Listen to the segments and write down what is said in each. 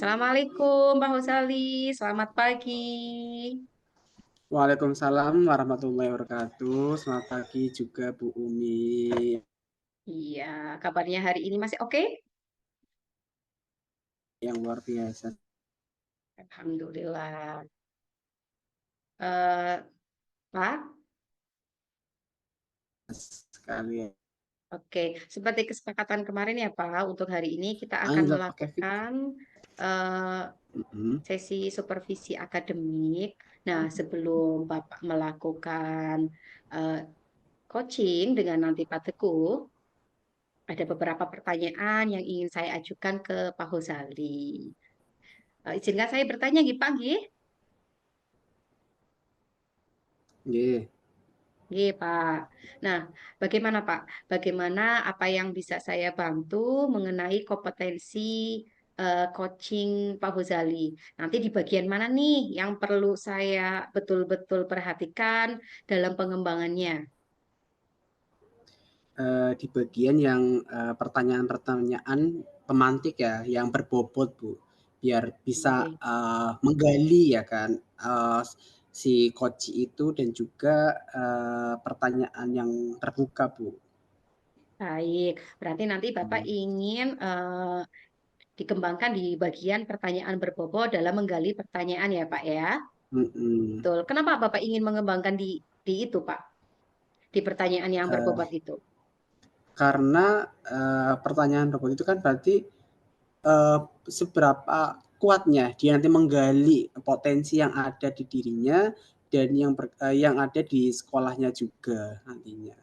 Assalamualaikum Pak Husali, selamat pagi. Waalaikumsalam warahmatullahi wabarakatuh. Selamat pagi juga Bu Umi. Iya, kabarnya hari ini masih oke? Yang luar biasa Alhamdulillah. Eh, Pak, sekali ya. oke. Seperti kesepakatan kemarin ya Pak, untuk hari ini kita akan Nggak pakai fit. melakukan eh, Mm-mm. sesi supervisi akademik. Nah, sebelum Bapak melakukan eh, coaching dengan nanti Pak Teguh, ada beberapa pertanyaan yang ingin saya ajukan ke Pak Husali. Izinkan saya bertanya, Nggih, Pak, nggih? Nggih. Nggih, Pak. Nah, bagaimana, Pak? Bagaimana apa yang bisa saya bantu mengenai kompetensi coaching Pak Huzali? Nanti di bagian mana nih yang perlu saya betul-betul perhatikan dalam pengembangannya? Di bagian yang pertanyaan-pertanyaan pemantik ya, yang berbobot Bu, biar bisa Oke. menggali ya kan si coach itu dan juga pertanyaan yang terbuka Bu. Baik, berarti nanti Bapak Hmm. ingin dikembangkan di bagian pertanyaan berbobot dalam menggali pertanyaan ya, Pak ya? Mm-mm. Betul. Kenapa Bapak ingin mengembangkan di itu, Pak? Di pertanyaan yang berbobot Eh, itu? karena pertanyaan robot itu kan berarti eh, seberapa kuatnya dia nanti menggali potensi yang ada di dirinya dan yang ada di sekolahnya juga nantinya.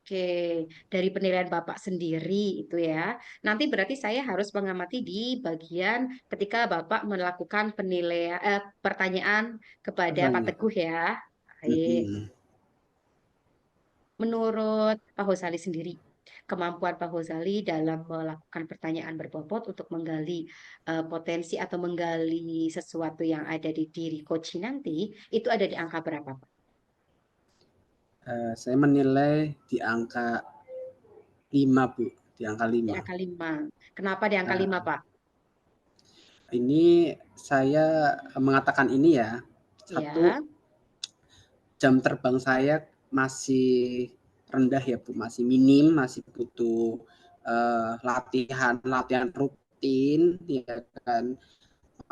Oke, dari penilaian Bapak sendiri itu ya. Nanti berarti saya harus mengamati di bagian ketika Bapak melakukan penilaian pertanyaan kepada Pak Pertanyaan. Teguh ya. Baik. Mm-mm. Menurut Pak Hosali sendiri, kemampuan Pak Hosali dalam melakukan pertanyaan berbobot untuk menggali potensi atau menggali sesuatu yang ada di diri coach nanti, itu ada di angka berapa, Pak? Saya menilai di angka 5 Bu, di angka Di 5. angka 5. Kenapa di angka 5, Eh, Pak? ini saya mengatakan ini ya, satu, Ya. jam terbang saya masih rendah ya Bu, masih minim, masih butuh latihan latihan rutin ya kan,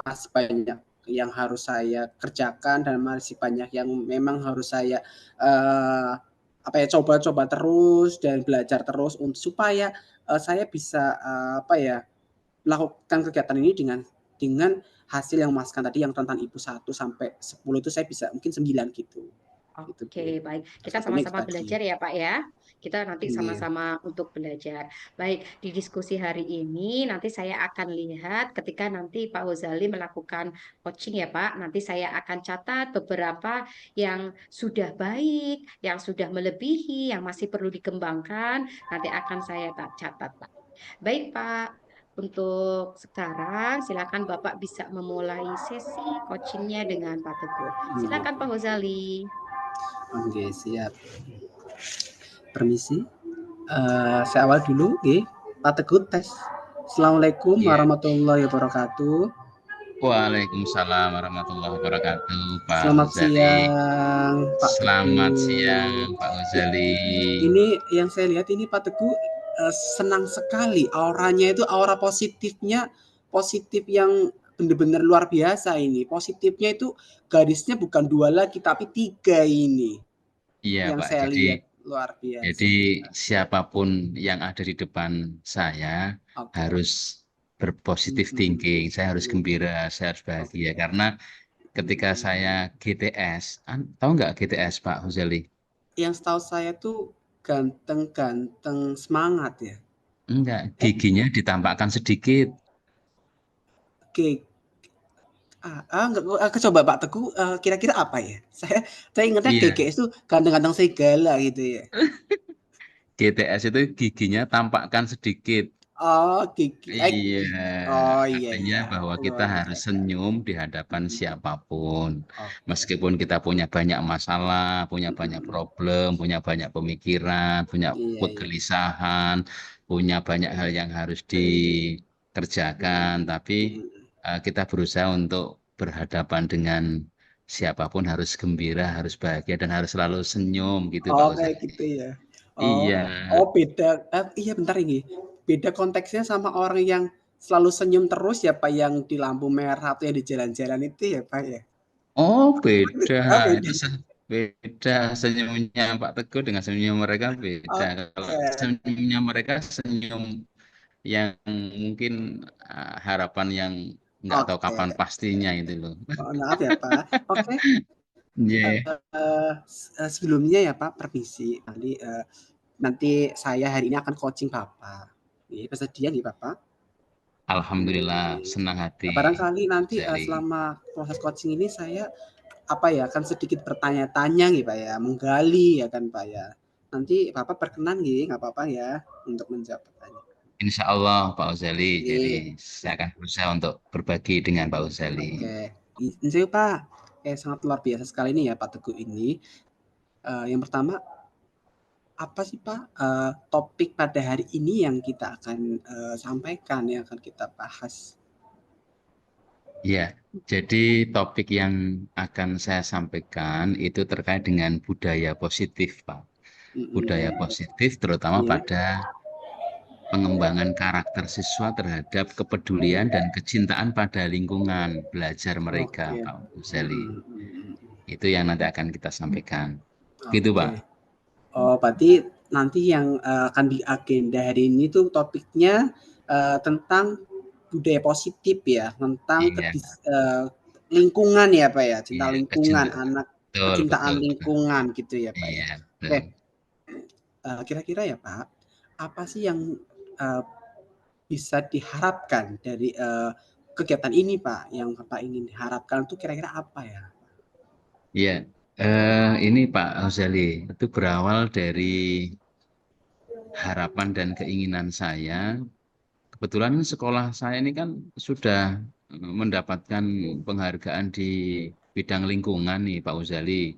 masih banyak yang harus saya kerjakan dan masih banyak yang memang harus saya apa ya, coba-coba terus dan belajar terus supaya saya bisa apa ya, melakukan kegiatan ini dengan hasil yang memuaskan tadi, yang tentang ibu 1 sampai 10 itu saya bisa mungkin 9 gitu. Gitu Oke, Bu. baik. Kita Satunya itu sama-sama tadi. belajar ya, Pak ya. Kita nanti Iya. sama-sama untuk belajar. Baik, di diskusi hari ini nanti saya akan lihat ketika nanti Pak Hozali melakukan coaching ya, Pak. Nanti saya akan catat beberapa yang sudah baik, yang sudah melebihi, yang masih perlu dikembangkan. Nanti akan saya catat, Pak. Baik, Pak. Untuk sekarang, silakan Bapak bisa memulai sesi coachingnya dengan Pak Teguh. Iya. Silakan Pak Hozali. Oke, siap. Permisi. Saya awal dulu, nggih. Pak Teguh tes. Assalamualaikum Iya. warahmatullahi wabarakatuh. Waalaikumsalam warahmatullahi wabarakatuh, Pak Selamat Ghazali. siang, Pak Selamat Teguh. siang, Pak Ghazali. Ini yang saya lihat ini Pak Teguh senang sekali, auranya itu aura positifnya, positif yang benar-benar luar biasa ini. Positifnya itu garisnya bukan 2 lagi tapi 3 ini. Iya, Yang Pak. saya Jadi, lihat luar jadi biasa. siapapun yang ada di depan saya Oke. harus berpositif Mm-mm. thinking. Saya harus Mm-mm. gembira, saya harus bahagia. Oke. Karena ketika saya GTS, tahu nggak GTS, Pak Ghazali? Yang setahu saya tuh ganteng-ganteng semangat ya. Enggak, Eh, giginya ditampakkan sedikit. Oke. Enggak, coba Pak Teguh, kira-kira apa ya? Saya ingatnya Iya, GGS tuh ganteng-ganteng serigala gitu ya. GTS itu giginya tampakkan sedikit. Oh, gigi. Iya, Oh iya artinya iya, bahwa kita luar harus biasa. senyum di hadapan Mm-mm. siapapun. Oke. Meskipun kita punya banyak masalah, punya banyak Mm-mm. problem, punya banyak pemikiran, punya Iya iya. kegelisahan, punya banyak hal yang harus kerjakan, tapi kita berusaha untuk berhadapan dengan siapapun harus gembira, harus bahagia, dan harus selalu senyum gitu Pak Oh, kayak Uzali. gitu ya. Oh, Iya, beda. Iya bentar ini. Beda konteksnya sama orang yang selalu senyum terus ya Pak, yang di lampu merah atau yang di jalan-jalan itu ya Pak ya. oh beda, Oh, beda. itu beda senyumnya Pak Teguh dengan senyumnya mereka beda. Kalau Oke. senyumnya mereka senyum yang mungkin harapan yang nggak tahu Oke. kapan pastinya itu loh. Mohon maaf ya Pak. Oke. Iya, Sebelumnya ya Pak, permisi. Nanti saya hari ini akan coaching Bapak. Nih, bersedia nih Bapak? Alhamdulillah Nih. senang hati Barangkali nanti Zali. selama proses coaching ini saya akan sedikit bertanya-tanya nih Pak ya, menggali ya kan Pak ya. Nanti Bapak berkenan nih, nggak apa-apa ya untuk menjawab pertanyaan. Insya Allah Pak Uzali. Jadi Nih, saya akan berusaha untuk berbagi dengan Pak Uzali. oke. Izin saya Pak, sangat luar biasa sekali nih ya Pak Teguh ini. Yang pertama, apa sih Pak topik pada hari ini yang kita akan sampaikan, yang akan kita bahas? Ya, jadi topik yang akan saya sampaikan itu terkait dengan budaya positif, Pak. Budaya Mm-mm. positif terutama Iya. pada pengembangan karakter siswa terhadap kepedulian dan kecintaan pada lingkungan belajar mereka, Oke. Pak Uzali. Mm-mm, mm-mm. Itu yang nanti akan kita sampaikan. Gitu, Oke. Pak. Oh, berarti nanti yang akan di agenda hari ini tuh topiknya tentang budaya positif ya, tentang Iya, lingkungan ya Pak ya, cinta iya, lingkungan, kecintaan. anak, Betul, kecintaan betul, betul. lingkungan gitu ya Pak ya. Iya, Oke, betul. kira-kira ya Pak, apa sih yang uh, bisa diharapkan dari kegiatan ini Pak, yang Bapak ingin diharapkan tuh kira-kira apa ya? Iya, ini Pak Uzali, itu berawal dari harapan dan keinginan saya. Kebetulan sekolah saya ini kan sudah mendapatkan penghargaan di bidang lingkungan nih Pak Uzali.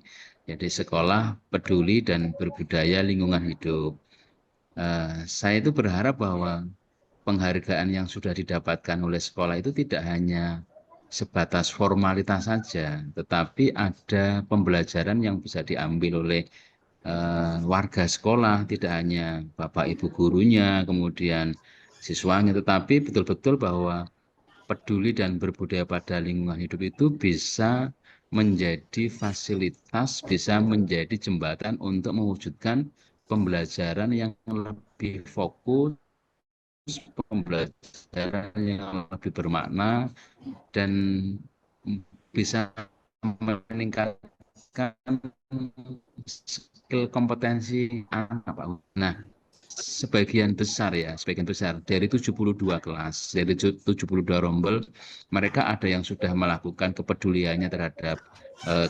Jadi sekolah peduli dan berbudaya lingkungan hidup. Saya itu berharap bahwa penghargaan yang sudah didapatkan oleh sekolah itu tidak hanya sebatas formalitas saja, tetapi ada pembelajaran yang bisa diambil oleh warga sekolah, tidak hanya bapak ibu gurunya, kemudian siswanya, tetapi betul-betul bahwa peduli dan berbudaya pada lingkungan hidup itu bisa menjadi fasilitas, bisa menjadi jembatan untuk mewujudkan pembelajaran yang lebih fokus, pembelajaran yang lebih bermakna, dan bisa meningkatkan skill kompetensi anak Pak. Nah, sebagian besar dari 72 kelas, dari 72 rombel, mereka ada yang sudah melakukan kepeduliannya terhadap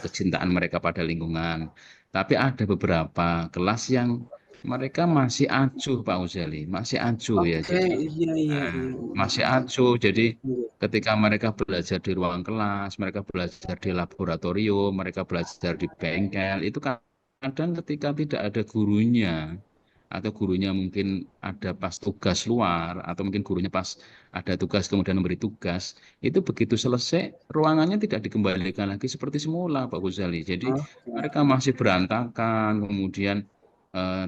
kecintaan mereka pada lingkungan. Tapi ada beberapa kelas yang mereka masih acuh Pak Uzeli, masih acuh ya. Oke, Jadi iya iya iya. masih acuh. Jadi Iya. ketika mereka belajar di ruang kelas, mereka belajar di laboratorium, mereka belajar di bengkel, itu kadang ketika tidak ada gurunya, atau gurunya mungkin ada pas tugas luar, atau mungkin gurunya pas ada tugas kemudian memberi tugas, itu begitu selesai, ruangannya tidak dikembalikan lagi seperti semula, Pak Guzali. Jadi mereka Oke. masih berantakan, kemudian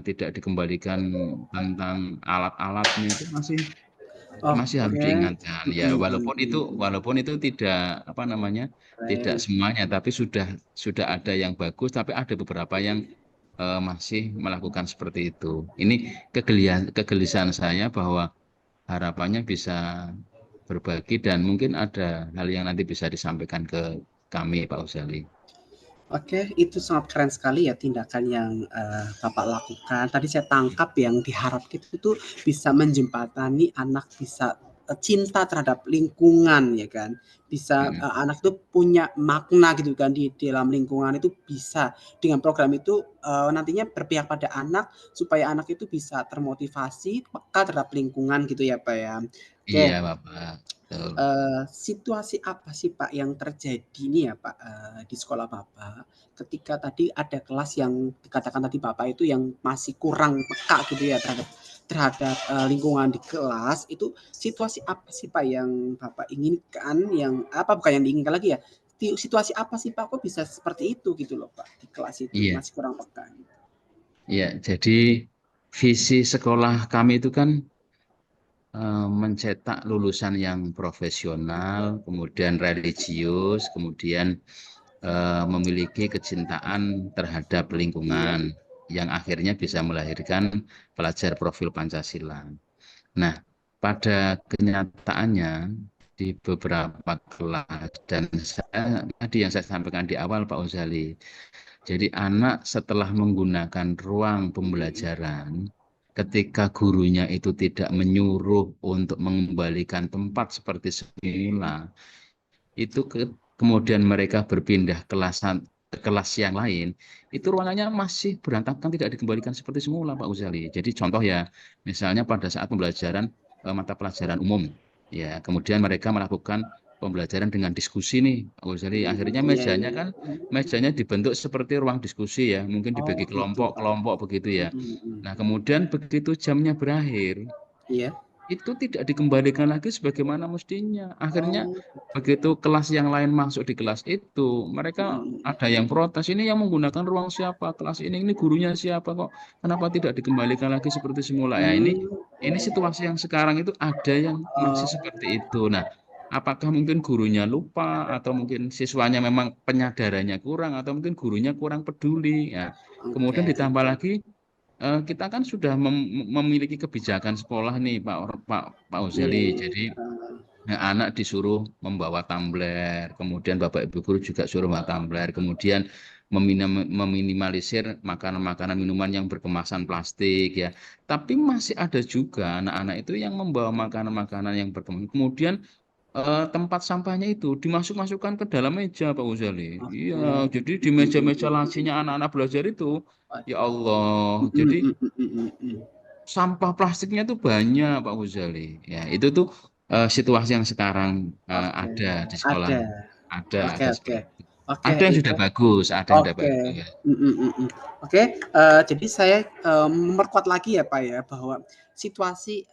tidak dikembalikan tentang alat-alatnya, itu masih masih harus Oke. diingatkan ya, Mm-mm. walaupun itu tidak apa namanya, tidak Keren. semuanya, tapi sudah ada yang bagus, tapi ada beberapa yang masih melakukan seperti itu. Ini kegelisahan saya bahwa harapannya bisa berbagi dan mungkin ada hal yang nanti bisa disampaikan ke kami Pak Uzali. Oke, itu sangat keren sekali ya tindakan yang Bapak lakukan. Tadi saya tangkap yang diharapkan itu bisa menjembatani anak bisa cinta terhadap lingkungan ya kan. Bisa Mm, anak itu punya makna gitu kan di dalam lingkungan itu bisa dengan program itu nantinya berpihak pada anak supaya anak itu bisa termotivasi peka terhadap lingkungan gitu ya Pak ya. iya Oke, Bapak. Betul. situasi apa sih Pak yang terjadi nih ya Pak, di sekolah Bapak, ketika tadi ada kelas yang dikatakan tadi Bapak itu yang masih kurang peka gitu ya terhadap terhadap lingkungan di kelas itu situasi apa sih Pak yang Bapak inginkan, yang apa bukan yang diinginkan lagi ya, situasi apa sih Pak kok bisa seperti itu gitu loh Pak di kelas itu Iya, masih kurang peka gitu. iya. Jadi visi sekolah kami itu kan mencetak lulusan yang profesional, kemudian religius, kemudian memiliki kecintaan terhadap Iya, lingkungan yang akhirnya bisa melahirkan pelajar profil Pancasila. Nah, pada kenyataannya di beberapa kelas dan tadi yang saya sampaikan di awal Pak Uzali, jadi anak setelah menggunakan ruang pembelajaran, ketika gurunya itu tidak menyuruh untuk mengembalikan tempat seperti semula, itu kemudian mereka berpindah ke kelas yang lain, itu ruangannya masih berantakan, tidak dikembalikan seperti semula, Pak Uzali. Jadi contoh ya, misalnya pada saat pembelajaran mata pelajaran umum, ya, kemudian mereka melakukan pembelajaran dengan diskusi nih, Pak Uzali. Akhirnya iya iya. mejanya dibentuk seperti ruang diskusi ya, mungkin Oh dibagi gitu Pak. kelompok-kelompok begitu ya. Mhm. Nah, kemudian begitu jamnya berakhir, Iya. itu tidak dikembalikan lagi sebagaimana mestinya. Akhirnya Oh. begitu kelas yang lain masuk di kelas itu, mereka Mhm. ada yang protes, ini yang menggunakan ruang siapa? Kelas ini gurunya siapa kok? Kenapa tidak dikembalikan lagi seperti semula? Ya, Mmm. ini situasi yang sekarang itu ada yang masih Oh. seperti itu. Nah, apakah mungkin gurunya lupa atau mungkin siswanya memang penyadarannya kurang atau mungkin gurunya kurang peduli? Ya, kemudian Oke. ditambah lagi kita kan sudah memiliki kebijakan sekolah nih Pak Iya Uzeli. iya. Jadi Heeh. anak disuruh membawa tumbler, kemudian Bapak Ibu guru juga suruh membawa tumbler, kemudian meminimalisir makanan-makanan minuman yang berkemasan plastik ya. Tapi masih ada juga anak-anak itu yang membawa makanan-makanan yang berkemasan. Kemudian tempat sampahnya itu dimasukkan ke dalam meja Pak Uzali. Oke. Iya, jadi di Mhm meja-meja mhm. lacinya anak-anak belajar itu, ya Waduh. Allah. Mhm Jadi mhm mhm mhm. sampah plastiknya tuh banyak Pak Uzali. Ya, itu tuh situasi yang sekarang Oke. ada di sekolah. Ada. Ada, Oke ada oke. seperti itu. Oke Ada yang itu sudah bagus, ada yang sudah oke. bagus. Mhm mhm. Oke, jadi saya, memperkuat lagi ya, Pak, ya, bahwa situasi,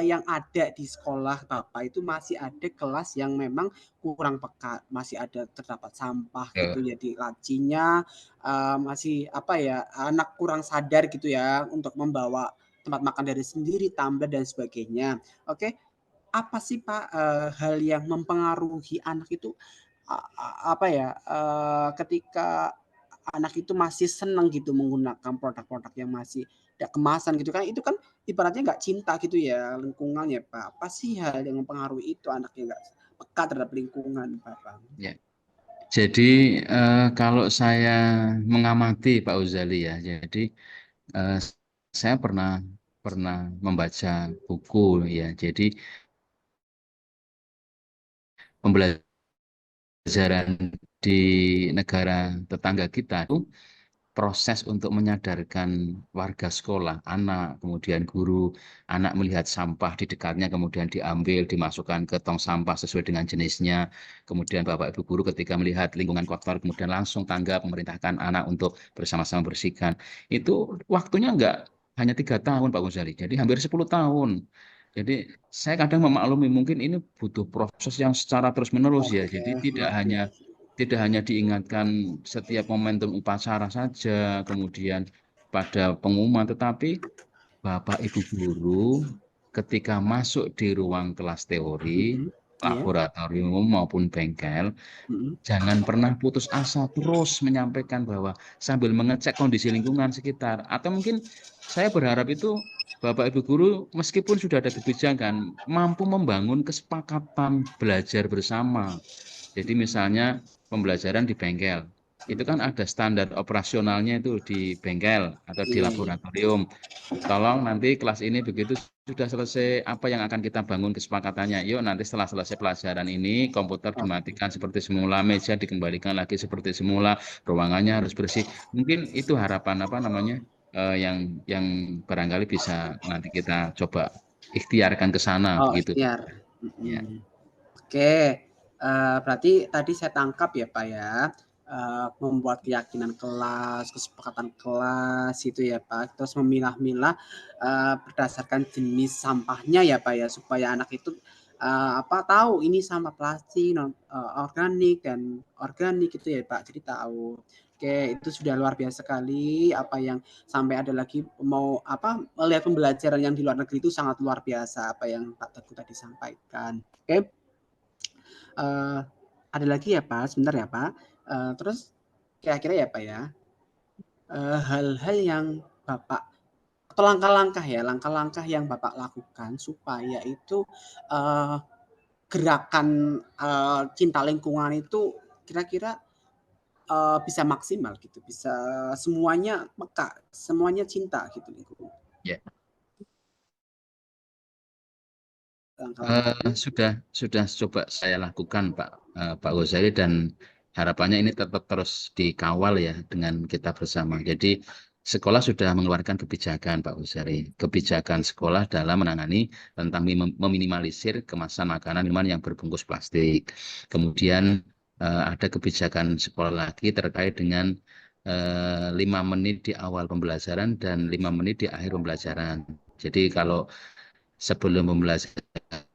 yang ada di sekolah Bapak itu masih ada kelas yang memang kurang peka, masih ada terdapat sampah gitu Betul. ya di lacinya, masih apa ya, anak kurang sadar gitu ya untuk membawa tempat makan dari sendiri, tumbler dan sebagainya. Oke, apa sih, Pak, hal yang mempengaruhi anak itu, apa ya, ketika anak itu masih senang gitu menggunakan produk-produk yang masih ada kemasan gitu kan, itu kan ibaratnya nggak cinta gitu ya lingkungan ya, Pak. Apa sih hal yang mempengaruhi itu anaknya nggak peka terhadap lingkungan, Bapak? Ya. Jadi kalau saya mengamati Pak Uzali ya, jadi eh, saya pernah pernah membaca buku ya. Jadi pembelajaran di negara tetangga kita itu proses untuk menyadarkan warga sekolah, anak, kemudian guru, anak melihat sampah di dekatnya, kemudian diambil, dimasukkan ke tong sampah sesuai dengan jenisnya. Kemudian Bapak Ibu guru ketika melihat lingkungan kotor, kemudian langsung tanggap, memerintahkan anak untuk bersama-sama bersihkan. Itu waktunya enggak hanya 3 tahun Pak Guzali, jadi hampir 10 tahun. Jadi saya kadang memaklumi mungkin ini butuh proses yang secara terus-menerus ya. Oke Jadi oke. tidak hanya diingatkan setiap momentum upacara saja, kemudian pada pengumuman, tetapi Bapak Ibu guru ketika masuk di ruang kelas teori, Mhm. Iya. laboratorium maupun bengkel, Mhm. jangan pernah putus asa, terus menyampaikan bahwa sambil mengecek kondisi lingkungan sekitar. Atau mungkin saya berharap itu Bapak Ibu guru meskipun sudah ada kebijakan, mampu membangun kesepakatan belajar bersama. Jadi misalnya pembelajaran di bengkel, itu kan Mhm. ada standar operasionalnya itu di bengkel atau di Iya iya. laboratorium. Tolong nanti kelas ini begitu sudah selesai apa yang akan kita bangun kesepakatannya. Yuk nanti setelah selesai pelajaran ini komputer Oke. dimatikan seperti semula, meja dikembalikan lagi seperti semula, ruangannya harus bersih. Mungkin itu harapan apa namanya yang barangkali bisa nanti kita coba ikhtiarkan ke sana Oh, begitu. ikhtiar. Ya. Mhm. Oke, berarti tadi saya tangkap ya, Pak, ya, membuat keyakinan kelas, kesepakatan kelas itu ya Pak. Terus memilah-milah berdasarkan jenis sampahnya ya Pak ya, supaya anak itu tahu ini sampah plastik, organik dan organik itu ya Pak. Jadi tahu. Oke, itu sudah luar biasa sekali. Apa yang sampai ada lagi mau melihat pembelajaran yang di luar negeri itu sangat luar biasa apa yang Pak Teguh tadi sampaikan. Oke. Ada lagi ya Pak, sebentar ya Pak. Terus kira-kira ya Pak ya, hal-hal yang Bapak atau langkah-langkah yang Bapak lakukan supaya itu gerakan cinta lingkungan itu kira-kira bisa maksimal gitu, bisa semuanya peka, semuanya cinta gitu lingkungan. Ya. Langkah-langkah. Sudah coba saya lakukan Pak Ghazali, dan harapannya ini tetap terus dikawal ya dengan kita bersama. Jadi sekolah sudah mengeluarkan kebijakan Pak Ghazali, kebijakan sekolah dalam menangani tentang meminimalisir kemasan makanan minuman yang berbungkus plastik. Kemudian ada kebijakan sekolah lagi terkait dengan 5 menit di awal pembelajaran dan 5 menit di akhir pembelajaran. Jadi kalau sebelum pembelajaran,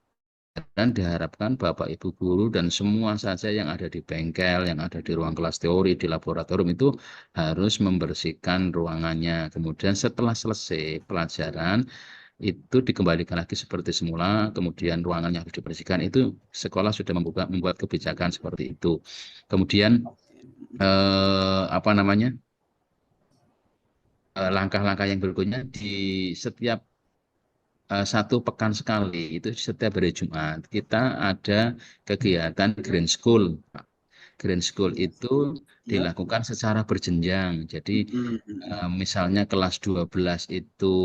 dan diharapkan Bapak Ibu guru dan semua saja yang ada di bengkel, yang ada di ruang kelas teori, di laboratorium itu harus membersihkan ruangannya. Kemudian setelah selesai pelajaran, itu dikembalikan lagi seperti semula, kemudian ruangannya harus dibersihkan. Itu sekolah sudah membuat kebijakan seperti itu. Kemudian langkah-langkah yang berikutnya di setiap 1 pekan sekali, itu setiap hari Jumat kita ada kegiatan Green School. Green School itu dilakukan secara berjenjang. Jadi misalnya kelas 12 itu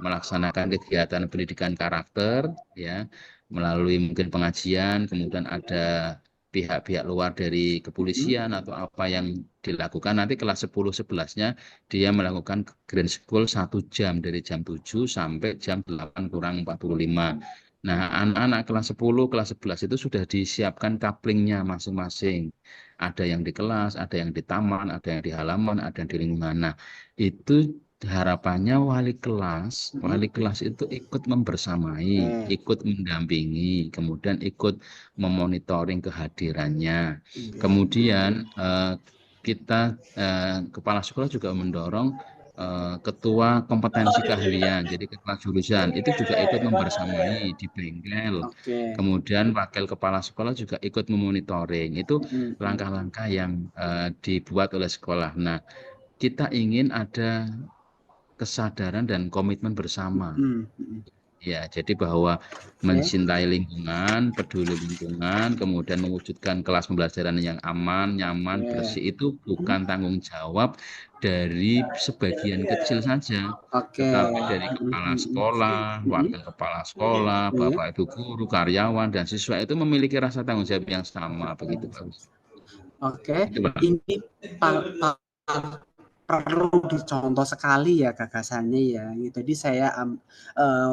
melaksanakan kegiatan pendidikan karakter ya, melalui mungkin pengajian, kemudian ada pihak-pihak luar dari kepolisian atau apa yang dilakukan. Nanti kelas 10-11-nya dia melakukan Green School 1 jam, dari jam 7 sampai jam 8 kurang 45. Nah, anak-anak kelas 10, kelas 11 itu sudah disiapkan kaplingnya masing-masing. Ada yang di kelas, ada yang di taman, ada yang di halaman, ada yang di lingkungan. Nah, itu harapannya wali kelas itu ikut membersamai, ikut mendampingi, kemudian ikut memonitoring kehadirannya. Kemudian kita kepala sekolah juga mendorong ketua kompetensi keahlian, jadi kepala jurusan itu juga ikut membersamai di bengkel. Kemudian wakil kepala sekolah juga ikut memonitoring. Itu langkah-langkah yang dibuat oleh sekolah. Nah, kita ingin ada kesadaran dan komitmen bersama. Ya, jadi bahwa mencintai lingkungan, peduli lingkungan, kemudian mewujudkan kelas pembelajaran yang aman, nyaman, bersih itu bukan tanggung jawab dari sebagian kecil saja, tetapi dari kepala sekolah, wakil kepala sekolah, Bapak Ibu guru, karyawan, dan siswa itu memiliki rasa tanggung jawab yang sama, begitu Pak. Oke, ini perlu dicontoh sekali ya gagasannya ya. Jadi saya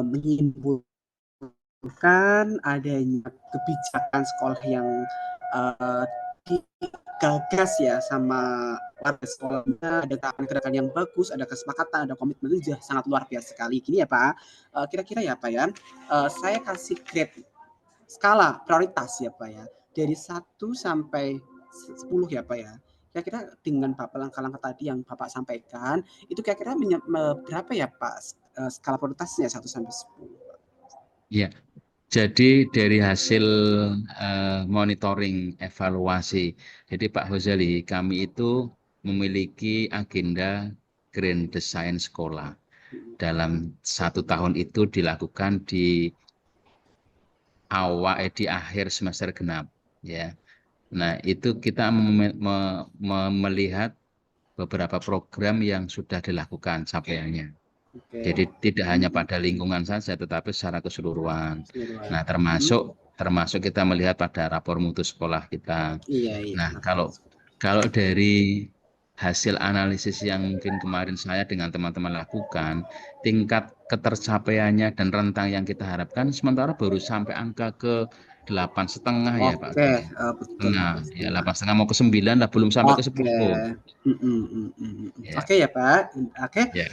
menyimpulkan adanya kebijakan sekolah yang digagas ya sama warga sekolahnya, ada gerakan-gerakan yang bagus, ada kesepakatan, ada komitmen, itu sangat luar biasa sekali. Gini ya Pak, kira-kira ya Pak ya, saya kasih grade skala prioritas ya Pak ya, dari 1 sampai 10 ya Pak ya. Kira-kira dengan Bapak langkah-langkah tadi yang Bapak sampaikan, itu kira-kira berapa ya Pak skala prioritasnya 1 sampai 10? Ya, jadi dari hasil monitoring evaluasi, jadi Pak Ghazali, kami itu memiliki agenda Grand Design Sekolah. Dalam 1 tahun itu dilakukan di akhir semester genap, ya. Nah, itu kita melihat beberapa program yang sudah dilakukan capaiannya. Jadi tidak hanya pada lingkungan saja, tetapi secara keseluruhan. Nah, termasuk kita melihat pada rapor mutu sekolah kita. Nah, kalau dari hasil analisis yang mungkin kemarin saya dengan teman-teman lakukan, tingkat ketercapaiannya dan rentang yang kita harapkan sementara baru sampai angka ke 8,5 ya Pak Oke, Gali. betul, Nah, ya 8,5. 8,5 mau ke 9 lah, belum sampai ke Oke. 10. Ya, Oke ya, Pak. Oke, ya.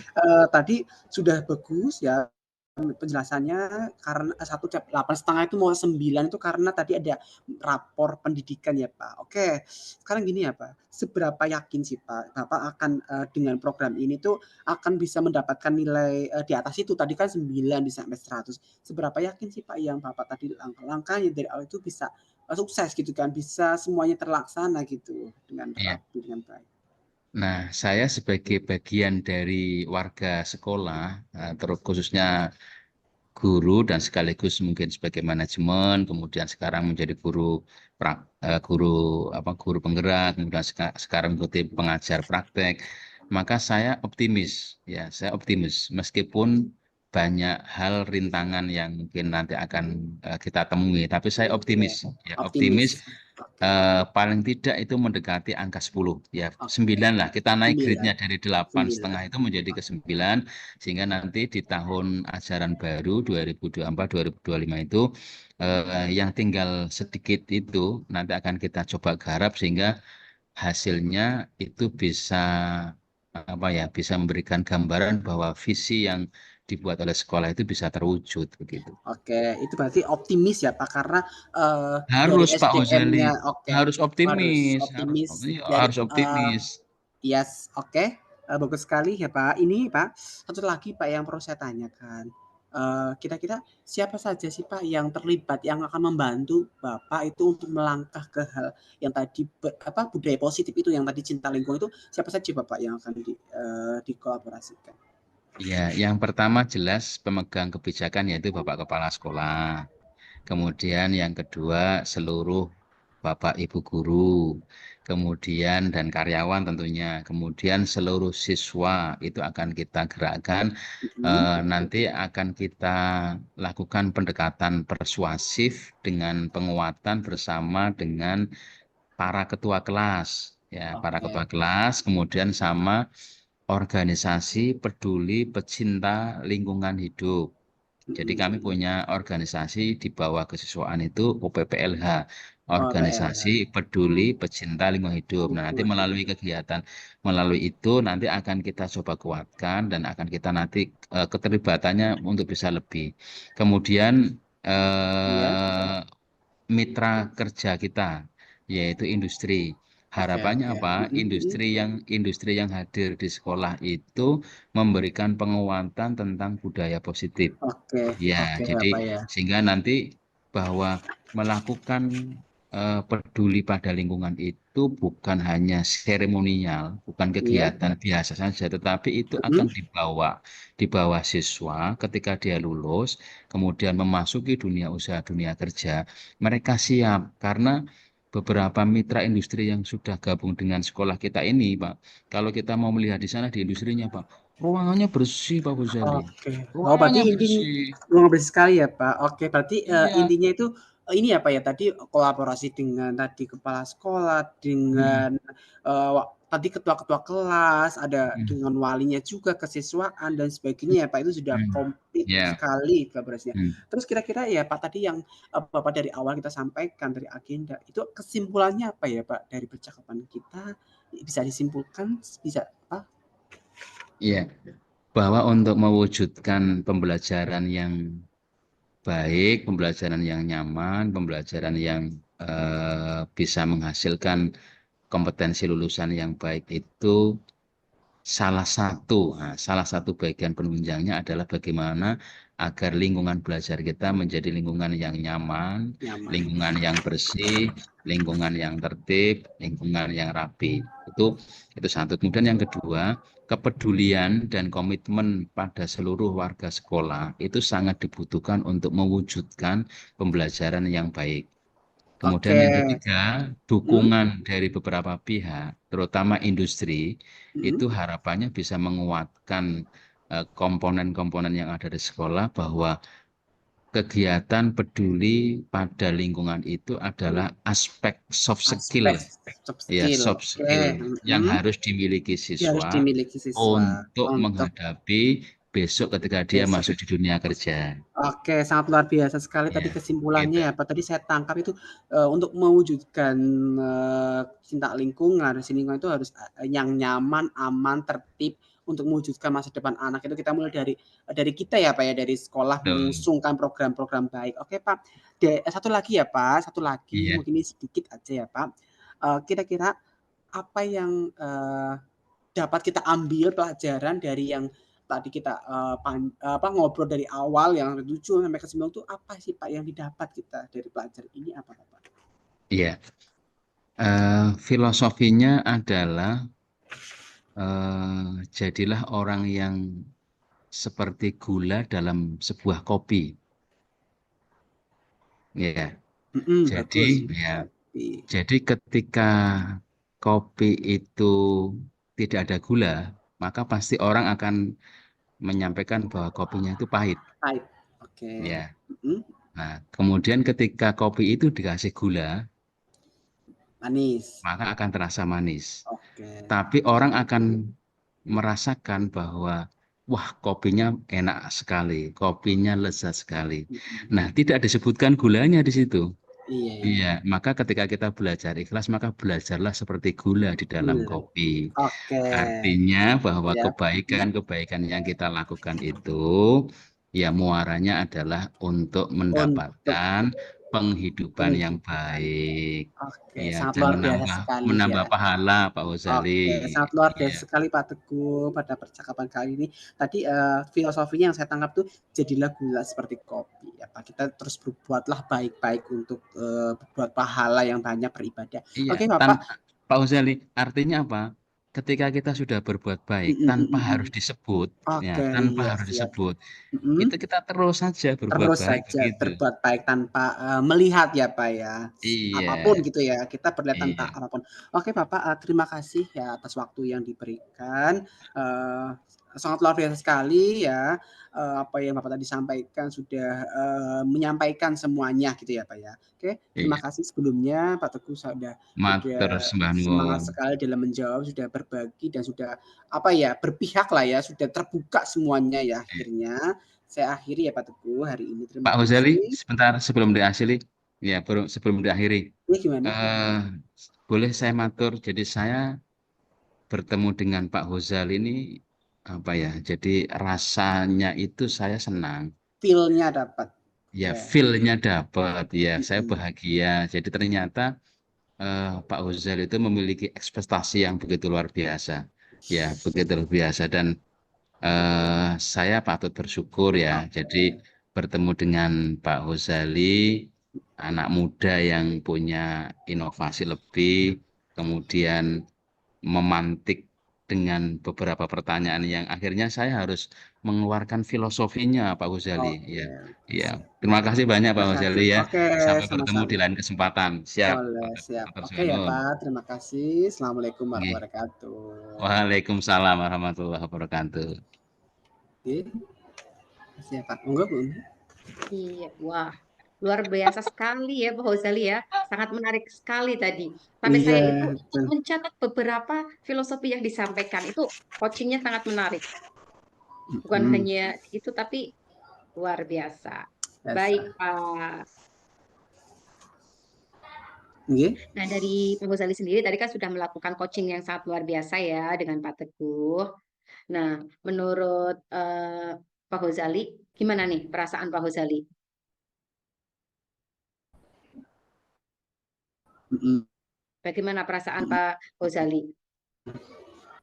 tadi sudah bagus ya penjelasannya, karena 8,5 itu mau 9 itu karena tadi ada rapor pendidikan ya, Pak. Oke, sekarang gini ya, Pak, seberapa yakin sih, Pak, Bapak akan, dengan program ini tuh akan bisa mendapatkan nilai, di atas itu tadi kan 9 bisa sampai 100. Seberapa yakin sih, Pak, yang Bapak tadi langkah-langkahnya dari awal itu bisa, sukses gitu kan, bisa semuanya terlaksana gitu dengan Iya. rapi, dengan baik? Nah, saya sebagai bagian dari warga sekolah, terus khususnya guru dan sekaligus mungkin sebagai manajemen, kemudian sekarang menjadi guru penggerak, kemudian sekarang menjadi pengajar praktek. Maka saya optimis, ya, saya optimis meskipun banyak hal rintangan yang mungkin nanti akan kita temui, tapi saya optimis, ya, optimis. Optimis. Paling tidak itu mendekati angka 10 ya, Oke, 9 lah, kita naik 9. grade-nya dari 8,5 itu 9. menjadi ke 9, sehingga nanti di tahun ajaran baru 2024-2025 itu yang tinggal sedikit itu nanti akan kita coba garap sehingga hasilnya itu bisa bisa memberikan gambaran bahwa visi yang dibuat oleh sekolah itu bisa terwujud begitu. Oke, itu berarti optimis ya Pak, karena, dari Harus Pak Ozali, SDM-nya oke, harus harus optimis, optimis iya, dari, harus optimis. yes, oke, bagus sekali ya Pak. Ini Pak, satu lagi Pak yang perlu saya tanyakan, kira-kira siapa saja sih Pak yang terlibat, yang akan membantu Bapak itu untuk melangkah ke hal yang tadi budaya positif itu, yang tadi cinta lingkungan itu, siapa saja Bapak yang akan dikolaborasikan? Ya, yang pertama jelas pemegang kebijakan yaitu Bapak Kepala Sekolah. Kemudian yang kedua seluruh Bapak Ibu guru. Kemudian dan karyawan tentunya. Kemudian seluruh siswa itu akan kita gerakkan. Nanti akan kita lakukan pendekatan persuasif dengan penguatan bersama dengan para ketua kelas. Ya, para Oke, ketua kelas, kemudian sama organisasi peduli pecinta lingkungan hidup. Jadi kami punya organisasi di bawah kesiswaan itu OPPLH, oh PLH, Organisasi Peduli Pecinta Lingkungan Hidup. Nah, nanti lingkungan melalui hidup. kegiatan, melalui itu nanti akan kita coba kuatkan dan akan kita nanti keterlibatannya untuk bisa lebih. Kemudian Iya, mitra kerja kita yaitu industri. oke Harapannya oke, apa? Industri yang hadir di sekolah itu memberikan penguatan tentang budaya positif. oke Ya, oke jadi Bapak ya. sehingga nanti bahwa melakukan peduli pada lingkungan itu bukan hanya seremonial, bukan Iya, kegiatan biasa saja, tetapi itu mhm, akan dibawa siswa ketika dia lulus, kemudian memasuki dunia usaha, dunia kerja, mereka siap karena beberapa mitra industri yang sudah gabung dengan sekolah kita ini, Pak. Kalau kita mau melihat di sana di industrinya, Pak, ruangannya bersih, Pak Gozali. oke. Oh berarti Ruangannya bersih. luar biasa sekali ya Pak. Oke berarti, Iya. intinya itu, ini ya Pak ya, tadi kolaborasi dengan tadi kepala sekolah, Mm, dengan, tadi ketua-ketua kelas, ada mm, dengan walinya juga, kesiswaan dan sebagainya ya Pak, itu sudah mm. komplit Ya. sekali kolaborasinya. Mm. Terus kira-kira ya Pak tadi yang, Bapak dari awal kita sampaikan dari agenda, itu kesimpulannya apa ya Pak dari percakapan kita, bisa disimpulkan, bisa apa? Iya. Bahwa untuk mewujudkan pembelajaran yang baik, pembelajaran yang nyaman, pembelajaran yang bisa menghasilkan kompetensi lulusan yang baik itu salah satu bagian penunjangnya adalah bagaimana agar lingkungan belajar kita menjadi lingkungan yang nyaman, Nyaman. lingkungan yang bersih, lingkungan yang tertib, lingkungan yang rapi. Itu satu. Kemudian yang kedua, kepedulian dan komitmen pada seluruh warga sekolah itu sangat dibutuhkan untuk mewujudkan pembelajaran yang baik. Kemudian Oke, yang ketiga, mhm, dukungan dari beberapa pihak, terutama industri, mhm. itu harapannya bisa menguatkan komponen-komponen yang ada di sekolah bahwa kegiatan peduli pada lingkungan itu adalah aspek soft skill, Aspek soft ya skill, soft oke, skill yang mhm, harus dimiliki yang harus siswa dimiliki siswa untuk untuk menghadapi besok ketika dia besok. masuk di dunia kerja. Oke, sangat luar biasa sekali tadi Ya, gitu. kesimpulannya ya, Pak. Tadi saya tangkap itu, untuk mewujudkan, cinta lingkungan, resi lingkungan itu harus, yang nyaman, aman, tertib untuk mewujudkan masa depan anak itu kita mulai dari kita ya, Pak, ya, dari sekolah Betul. mengusungkan program-program baik. Oke, Pak, satu lagi ya, Pak, satu lagi Iya. mungkin ini sedikit aja ya, Pak. Kira-kira apa yang, dapat kita ambil pelajaran dari yang tadi kita, ngobrol dari awal yang 7 sampai ke 9 tuh apa sih, Pak, yang didapat kita dari pelajaran ini apa, Pak? Iya. Filosofinya adalah jadilah orang yang seperti gula dalam sebuah kopi. Ya, jadi Bagus. ya, Kopi. jadi ketika kopi itu tidak ada gula, maka pasti orang akan menyampaikan bahwa kopinya itu pahit. Pahit. Oke. Ya. Mhm. Nah, kemudian ketika kopi itu dikasih gula, Manis. maka akan terasa manis. Oke. Tapi orang akan merasakan bahwa wah, kopinya enak sekali, kopinya lezat sekali. Nah, tidak disebutkan gulanya di situ. Iya iya. Iya, maka ketika kita belajar ikhlas, maka belajarlah seperti gula di dalam Gula. kopi. Oke. Artinya bahwa Ya. kebaikan-kebaikan yang kita lakukan itu, ya muaranya adalah untuk Untuk mendapatkan penghidupan yang pendidikan. baik. Oke, Ya, sangat dan luar biasa menambah sekali menambah ya. pahala, Pak Oke, Ghazali. sangat luar biasa Ya, sekali Pak Teguh pada percakapan kali ini. Tadi, filosofinya yang saya tangkap tuh, jadilah gula seperti kopi ya Pak. Kita terus berbuatlah baik-baik untuk, berbuat pahala yang banyak beribadah. iya. Oke Bapak, Pak Ghazali, artinya apa? Ketika kita sudah berbuat baik tanpa harus mhm. disebut, ya, Oke, tanpa iya harus siap. disebut, Mhm. itu kita terus saja berbuat Terus baik saja begitu. berbuat baik tanpa, melihat ya, Pak, ya, apapun Iya, gitu ya, kita berlihat tanpa iya. apapun. Oke, Bapak, terima kasih ya atas waktu yang diberikan, eee, sangat luar biasa sekali ya, apa yang Bapak tadi sampaikan sudah, menyampaikan semuanya gitu ya, Pak, ya. Oke, terima Iya, kasih sebelumnya Pak Teguh matur sudah sembah nuwun. semangat sekali dalam menjawab, sudah berbagi dan sudah, apa ya, berpihak lah ya, sudah terbuka semuanya ya Iya. akhirnya. Saya akhiri ya Pak Teguh hari ini. Terima Pak Ghazali, kasih. sebentar sebelum diakhiri, ya, sebelum diakhiri, Ini gimana? eh, boleh saya matur. Jadi saya bertemu dengan Pak Ghazali ini apa ya? Jadi rasanya itu saya senang. Feel-nya dapat. Ya, Ya. feel-nya dapat. Ya, saya Mhm. bahagia. Jadi ternyata Pak Ghazali itu memiliki ekspektasi yang begitu luar biasa. Ya, begitu luar biasa dan saya patut bersyukur ya. Jadi Oke. bertemu dengan Pak Ghazali, anak muda yang punya inovasi lebih, kemudian memantik dengan beberapa pertanyaan yang akhirnya saya harus mengeluarkan filosofinya, Pak Ghazali. Oke Ya, oke, ya. siap. Terima kasih banyak Pak Terima Ghazali kasih. ya. Oke, Sampai bertemu di sama-sama. lain kesempatan. Siap. Boleh, siap. Matur Oke suwun ya nuwun. Pak, terima kasih. Assalamualaikum Nggih. warahmatullahi wabarakatuh. Waalaikumsalam warahmatullahi wabarakatuh. Oke, makasih ya Pak. Monggo Bu. Iya, wah, luar biasa sekali ya Pak Hozali ya. Sangat menarik sekali tadi. Sampai Iya, saya itu betul. mencatat beberapa filosofi yang disampaikan. Itu coachingnya sangat menarik. Bukan Mhm. hanya itu, tapi luar biasa. Baik, Biasa. Pak. Nggih? Nah, dari Pak Hozali sendiri tadi kan sudah melakukan coaching yang sangat luar biasa ya dengan Pak Teguh. Nah, menurut Pak Hozali, gimana nih perasaan Pak Hozali? Mhm. Bagaimana perasaan Pak Hozali?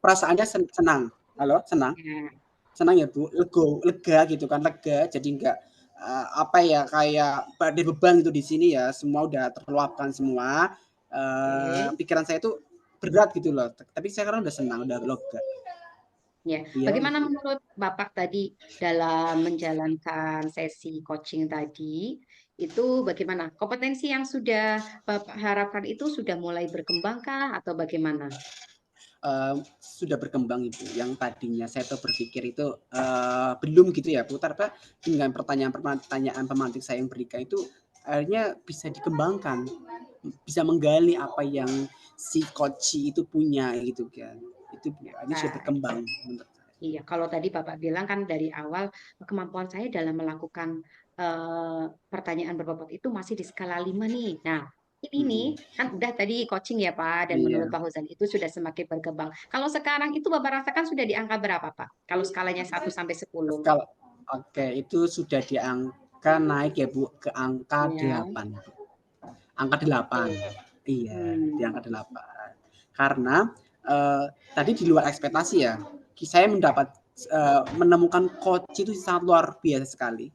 Perasaannya senang. Halo, senang? Ya, Senang ya Bu, lega gitu kan, lega jadi nggak, apa ya, kayak badai beban gitu di sini ya, semua udah terluapkan semua, oke. pikiran saya itu berat gitu loh, tapi sekarang udah senang, udah lega. Ya, Iya bagaimana gitu. menurut Bapak tadi dalam menjalankan sesi coaching tadi? Itu bagaimana? Kompetensi yang sudah Bapak harapkan itu sudah mulai berkembangkah atau bagaimana? Sudah berkembang Ibu, yang tadinya saya tuh berpikir itu, belum gitu ya Bu, ternyata dengan pertanyaan pemantik saya yang berikan itu, akhirnya bisa dikembangkan, bisa menggali apa yang si coach itu punya gitu kan. Itu Bu, Ya, ini sudah baik. berkembang menurut saya. Iya, kalau tadi Bapak bilang kan dari awal kemampuan saya dalam melakukan pertanyaan berbobot itu masih di skala 5 nih. Nah, ini nih Mm-mm. kan udah tadi coaching ya Pak, dan menurut Iya. Pak Huzan itu sudah semakin berkembang. Kalau sekarang itu Bapak rasakan sudah di angka berapa Pak? Kalau skalanya 1 sampai 10. Kalau oke, itu sudah di angka naik ya Bu ke angka Ya, 8. Angka 8. oke. Iya, di Hmm. angka 8. Karena tadi di luar ekspektasi ya. Saya menemukan coach itu sangat luar biasa sekali.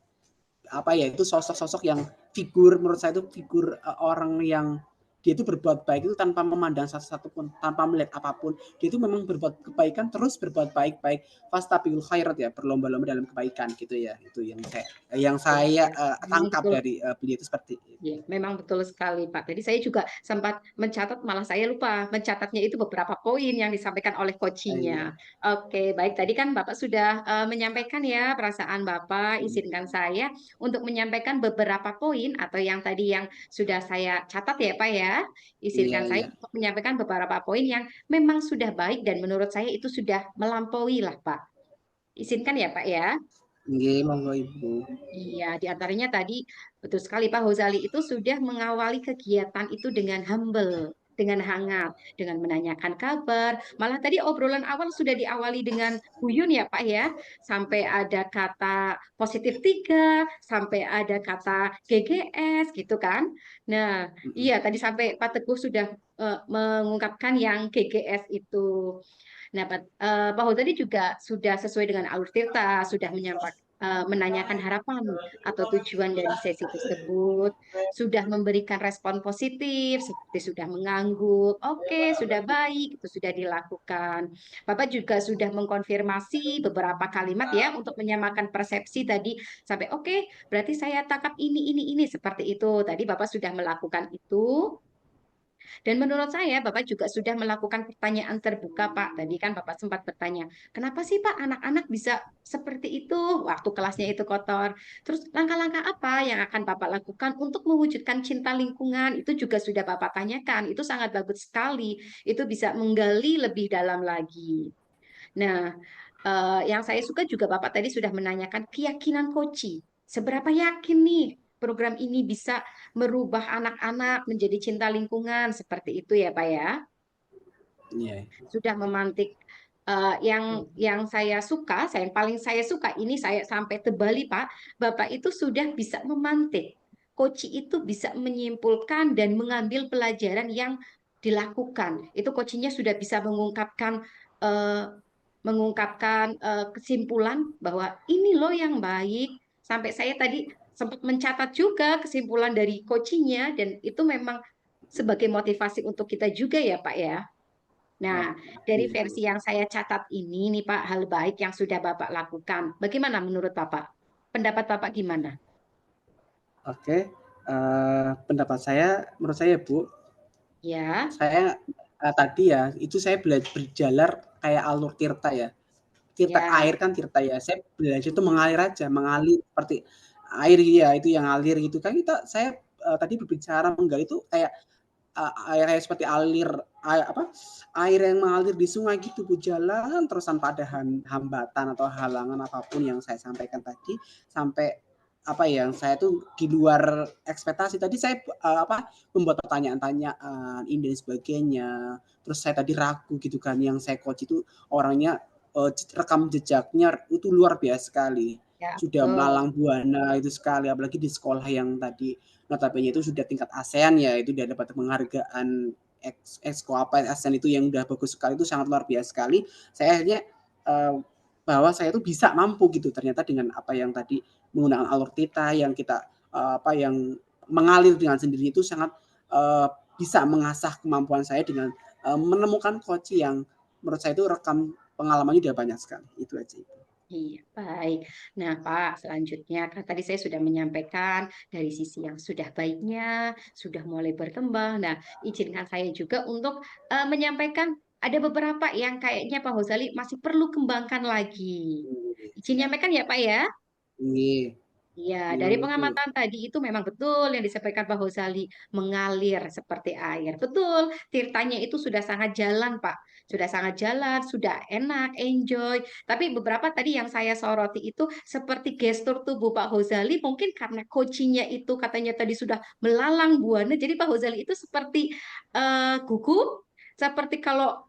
Apa ya, itu sosok-sosok yang figur, menurut saya itu figur orang yang dia itu berbuat baik itu tanpa memandang satu pun, tanpa melihat apapun. Dia itu memang berbuat kebaikan, terus berbuat baik-baik. Fastabiqul khairat ya, berlomba-lomba dalam kebaikan gitu ya. Itu yang Ya, saya ya. Memang tangkap betul. dari beliau itu seperti itu. Ya, memang betul sekali, Pak. Jadi saya juga sempat mencatat, malah saya lupa mencatatnya itu beberapa poin yang disampaikan oleh Iya, coachingnya. Oke, baik. Tadi kan Bapak sudah menyampaikan ya perasaan Bapak. Izinkan saya untuk menyampaikan beberapa poin atau yang tadi yang sudah saya catat ya, Pak ya. iya, Izinkan saya iya. untuk menyampaikan beberapa poin yang memang sudah baik dan menurut saya itu sudah melampaui lah, Pak. Izinkan ya, Pak ya. Nggih, monggo Ibu. Iya, di antaranya tadi betul sekali Pak Hozali itu sudah mengawali kegiatan itu dengan humble, dengan hangat, dengan menanyakan kabar. Malah tadi obrolan awal sudah diawali dengan guyon ya Pak ya, sampai ada kata positif 3, sampai ada kata GGS gitu kan. Nah, Mm-mm. iya tadi sampai Pak Teguh sudah mengungkapkan yang GGS itu. Nah, Pak Hozali juga sudah sesuai dengan alur Tirta, sudah menanyakan harapan atau tujuan dari sesi tersebut, sudah memberikan respon positif, seperti sudah mengangguk, oke, sudah baik, itu sudah dilakukan. Bapak juga sudah mengkonfirmasi beberapa kalimat ya untuk menyamakan persepsi tadi sampai oke, berarti saya tangkap ini, seperti itu. Tadi Bapak sudah melakukan itu. Dan menurut saya, Bapak juga sudah melakukan pertanyaan terbuka, Pak. Tadi kan Bapak sempat bertanya, kenapa sih Pak anak-anak bisa seperti itu waktu kelasnya itu kotor? Terus langkah-langkah apa yang akan Bapak lakukan untuk mewujudkan cinta lingkungan? Itu juga sudah Bapak tanyakan. Itu sangat bagus sekali. Itu bisa menggali lebih dalam lagi. Nah, yang saya suka juga Bapak tadi sudah menanyakan keyakinan Koci. Seberapa yakin nih program ini bisa merubah anak-anak menjadi cinta lingkungan seperti itu ya Pak ya? Iya. Sudah memantik yang yang paling saya suka ini saya sampai tebali Pak, Bapak itu sudah bisa memantik. Koci itu bisa menyimpulkan dan mengambil pelajaran yang dilakukan. Itu kocinya sudah bisa eh, mengungkapkan kesimpulan bahwa ini loh yang baik. Sampai saya tadi sempat mencatat juga kesimpulan dari coachingnya dan itu memang sebagai motivasi untuk kita juga ya Pak ya. Nah, dari Iya, Bu. versi yang saya catat ini nih Pak, hal baik yang sudah Bapak lakukan. Bagaimana menurut Bapak? Pendapat Bapak gimana? Oke, pendapat saya, menurut saya Bu, Ya, saya tadi ya, itu saya berjalan kayak alur tirta ya. Tirta ya. air kan tirta ya. Saya belajar itu mengalir aja, mengalir seperti air ya, itu yang ngalir gitu kan. Saya tadi berbicara menggali itu kayak air seperti air yang mengalir di sungai gitu Bu, jalan terus tanpa ada hambatan atau halangan apapun yang saya sampaikan tadi, sampai apa ya, yang saya tuh di luar ekspektasi. Tadi saya membuat pertanyaan-tanyaan ini dan sebagainya. Terus saya tadi ragu gitu kan, yang saya coach itu orangnya rekam jejaknya itu luar biasa sekali. Ya, Sudah betul. melalang buana itu sekali, apalagi di sekolah yang tadi notabene itu sudah tingkat ASEAN ya, itu udah dapat penghargaan Exco apa ASEAN itu yang udah bagus sekali, itu sangat luar biasa sekali. Saya akhirnya bahwa saya itu bisa mampu gitu ternyata dengan apa yang tadi menggunakan alur theta yang kita yang mengalir dengan sendiri itu sangat bisa mengasah kemampuan saya dengan menemukan coach yang menurut saya itu rekam pengalamannya udah banyak sekali. Itu aja itu. Iya, baik. Nah, Pak, selanjutnya kan tadi saya sudah menyampaikan dari sisi yang sudah baiknya, sudah mulai berkembang. Nah, izinkan saya juga untuk menyampaikan ada beberapa yang kayaknya Pak Hozali masih perlu kembangkan lagi. Izin nyampaikan ya, Pak ya? Nggih. Iya, dari Itu. pengamatan tadi itu memang betul yang disampaikan Pak Hozali, mengalir seperti air. Betul, tirtanya itu sudah sangat jalan, Pak. Sudah sangat jalan, sudah enak, enjoy. Tapi beberapa tadi yang saya soroti itu seperti gestur tubuh Pak Hozali, mungkin karena coachingnya itu katanya tadi sudah melalang buana. Jadi Pak Hozali itu seperti gugup, seperti kalau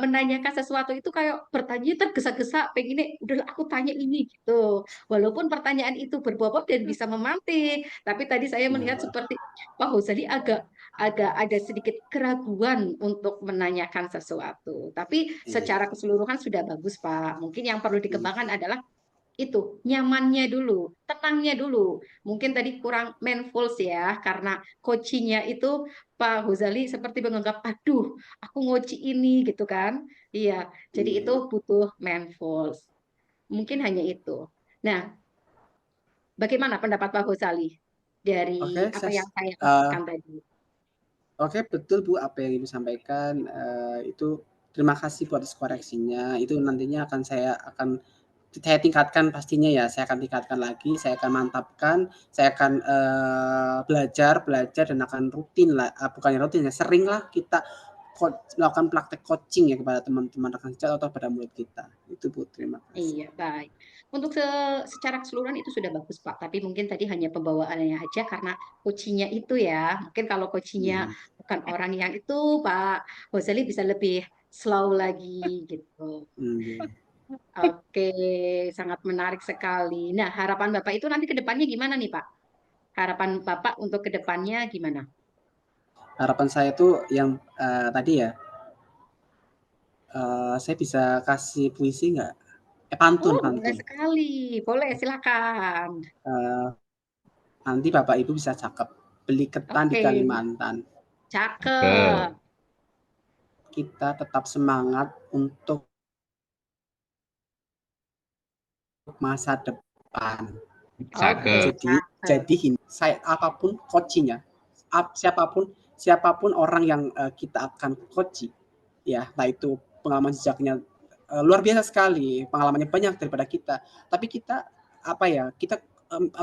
menanyakan sesuatu itu kayak bertanya tergesa-gesa, pengennya udah aku tanya ini gitu. Walaupun pertanyaan itu berbobot dan bisa memantik, tapi tadi saya melihat Nah, seperti Pak Hozali agak agak ada sedikit keraguan untuk menanyakan sesuatu. Tapi secara iya. keseluruhan sudah bagus, Pak. Mungkin yang perlu Iya. dikembangkan adalah itu nyamannya dulu, tenangnya dulu. Mungkin tadi kurang mindful ya, karena coachingnya itu Pak Hozali seperti menganggap, aduh, aku ngoci ini gitu kan. Iya, jadi itu Iya. butuh mindful. Mungkin hanya itu. Nah, bagaimana pendapat Pak Ghazali dari Oke, apa yang saya eh, katakan tadi? oke, betul Bu apa yang Ibu sampaikan, itu terima kasih buat koreksinya, itu nantinya saya tingkatkan pastinya ya, saya akan tingkatkan lagi, saya akan mantapkan, saya akan, belajar belajar dan akan bukannya rutin ya, seringlah kita melakukan praktek coaching ya kepada teman-teman rekan sejawat atau pada murid kita. Itu Bu, terima kasih. Iya, baik. Untuk secara keseluruhan itu sudah bagus, Pak. Tapi mungkin tadi hanya pembawaannya aja karena coachingnya itu ya. Mungkin kalau coachingnya Iya, bukan orang yang itu, Pak Ghazali bisa lebih slow lagi gitu. iya. Oke, sangat menarik sekali. Nah, harapan Bapak itu nanti ke depannya gimana nih, Pak? Harapan Bapak untuk ke depannya gimana? Harapan saya tuh yang, tadi ya, saya bisa kasih puisi nggak? Pantun Oh, boleh pantun. sekali. Boleh, silakan. Eee, Nanti Bapak Ibu bisa cakep. Beli ketan di Oke, Kalimantan. cakep. Ke Kita tetap semangat untuk masa depan. Oke, cakep. Jadi cakep. saya apapun coaching-nya, siapapun orang yang, kita akan coaching, ya, entah itu pengalaman jejaknya, luar biasa sekali, pengalamannya banyak daripada kita, tapi kita, apa ya, kita,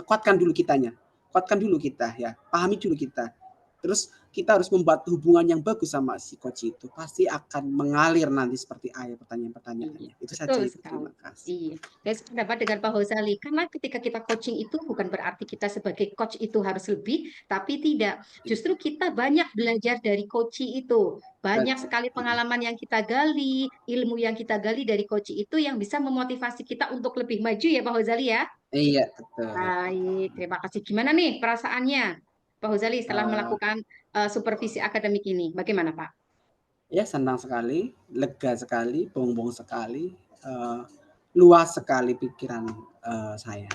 kuatkan dulu kitanya, kuatkan dulu kita ya, pahami dulu kita. Terus kita harus membuat hubungan yang bagus sama si coach itu, pasti akan mengalir nanti seperti air Iya, pertanyaan-pertanyaannya. Itu saja betul Ibu, sekali. terima kasih. Iya, saya sependapat dengan Pak Hozali. Karena ketika kita coaching itu bukan berarti kita sebagai coach itu harus lebih, tapi tidak. Justru kita banyak belajar dari coaching itu. Banyak sekali Mhm. pengalaman yang kita gali, ilmu yang kita gali dari coaching itu yang bisa memotivasi kita untuk lebih maju ya Pak Hozali ya. Iya, betul. Baik, terima kasih. Gimana nih perasaannya Pak Hozali setelah Eee, melakukan supervisi akademik ini? Bagaimana Pak? ya senang sekali, lega sekali, bongbong sekali, eee, luas sekali pikiran, saya.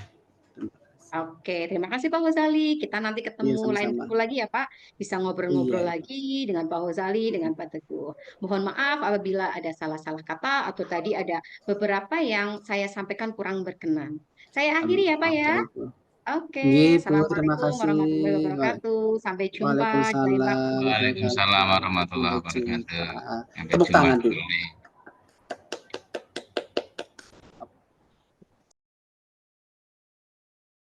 Terima kasih. Oke, terima kasih Pak Hozali. Kita nanti Iya, ketemu lain sama-sama. waktu lagi ya Pak. Bisa ngobrol-ngobrol Iya, lagi dengan Pak Hozali, dengan Pak Teguh. Mohon maaf apabila ada salah-salah kata atau tadi ada beberapa yang saya sampaikan kurang berkenan. Saya akhiri ya Pak ya. oke, Bu. Oke, Nggih, Bu, terima Assalamualaikum kasih. warahmatullahi Wale wabarakatuh. Sampai jumpa di lain waktu. Waalaikumsalam Waalaikumsalam warahmatullahi wabarakatuh. warahmatullahi Sampai wabarakatuh. jumpa. Sampai Tepuk jumpa tangan dulu. kembali.